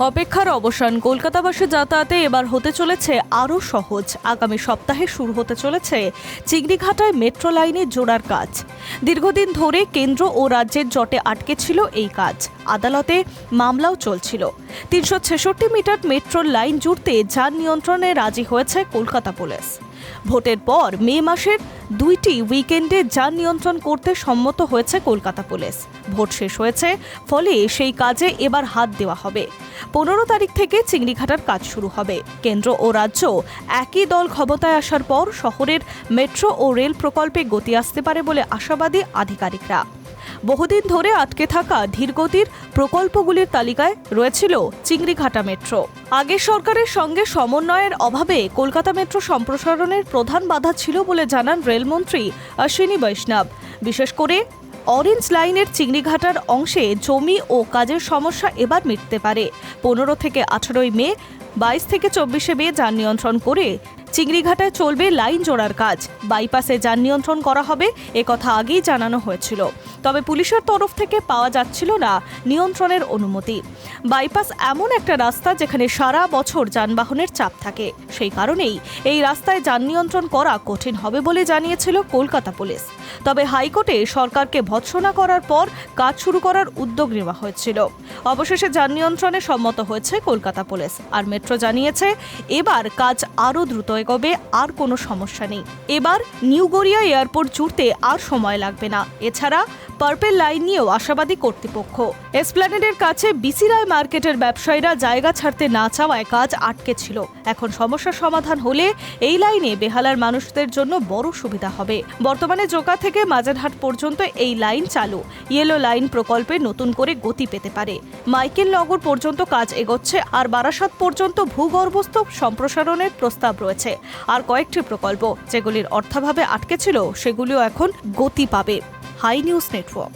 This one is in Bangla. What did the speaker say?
অপেক্ষার অবসান। কলকাতাবাসী যাতায়াতে এবার হতে চলেছে আরও সহজ। আগামী সপ্তাহে শুরু হতে চলেছে চিংড়িঘাটায় মেট্রো লাইনের জোড়ার কাজ। দীর্ঘদিন ধরে কেন্দ্র ও রাজ্যের জটে আটকে ছিল এই কাজ। আদালতে মামলাও চলছিল। ৩৬৬ মিটার মেট্রোর লাইন জুড়তে যান নিয়ন্ত্রণে রাজি হয়েছে কলকাতা পুলিশ। ভোটের পর মে মাসের 2টি উইকেন্ডে যান নিয়ন্ত্রণ করতে সম্মত হয়েছে কলকাতা পুলিশ। ভোট শেষ হয়েছে, ফলে সেই কাজে এবার হাত দেওয়া হবে। 15 তারিখ থেকে চিংড়িঘাটার কাজ শুরু হবে। কেন্দ্র ও রাজ্য একই দল ক্ষমতায় আসার পর শহরের মেট্রো ও রেল প্রকল্পে গতি আসতে পারে বলে আশাবাদী আধিকারিকরা। বহুদিন ধরে আটকে থাকা ধীরগতির প্রকল্পগুলির তালিকায় রয়েছিল চিংড়িঘাটা মেট্রো। আগের সরকারের সঙ্গে সমন্বয়ের অভাবে কলকাতা মেট্রো সম্প্রসারণের প্রধান বাধা ছিল বলে জানান রেলমন্ত্রী অশ্বিনী বৈষ্ণব। বিশেষ করে অরেঞ্জ লাইনের চিংড়িঘাটার অংশে জমি ও কাজের সমস্যা এবার মিটতে পারে। 15 থেকে 18 মে, 22 থেকে 24 মে যান নিয়ন্ত্রণ করে চিংড়িঘাটায় চলবে লাইন জোড়ার কাজ। বাইপাসে যান নিয়ন্ত্রণ করা হবে, একথা আগেই জানানো হয়েছিল। তবে পুলিশের তরফ থেকে পাওয়া যাচ্ছিল না নিয়ন্ত্রণের অনুমতি। বাইপাস এমন একটা রাস্তা যেখানে সারা বছর যানবাহনের চাপ থাকে। সেই কারণেই এই রাস্তায় যান নিয়ন্ত্রণ করা কঠিন হবে বলে জানিয়েছিল কলকাতা পুলিশ। তবে হাইকোর্টে সরকারকে ভৎসনা করার পর কাজ শুরু করার উদ্যোগ নেওয়া হয়েছিল। অবশেষে যান নিয়ন্ত্রণে সম্মত হয়েছে কলকাতা পুলিশ। আর মেট্রো জানিয়েছে এবার কাজ আরও দ্রুত এগোবে, আর কোনো সমস্যা নেই। এবার নিউ গড়িয়া এয়ারপোর্ট জুড়তে আর সময় লাগবে না। এছাড়া পার্পেল লাইন নিয়েও আশাবাদী কর্তৃপক্ষ। এসপ্ল্যানেডের কাছে বিসি রায় মার্কেটের ব্যবসায়ীরা জায়গা ছাড়তে না চাওয়ায় কাজ আটকে ছিল। এখন সমস্যার সমাধান হলে এই লাইনে বেহালার মানুষদের জন্য বড় সুবিধা হবে। বর্তমানে জোকা থেকে মাঝেরহাট পর্যন্ত এই লাইন চালু। ইয়েলো লাইন প্রকল্পে নতুন করে গতি পেতে পারে। মাইকেল নগর পর্যন্ত কাজ এগোচ্ছে, আর বারাসাত পর্যন্ত ভূগর্ভস্থ সম্প্রসারণের প্রস্তাব রয়েছে। আর কয়েকটি প্রকল্প যেগুলির অর্থাভাবে আটকে ছিল, সেগুলিও এখন গতি পাবে। Hi News network.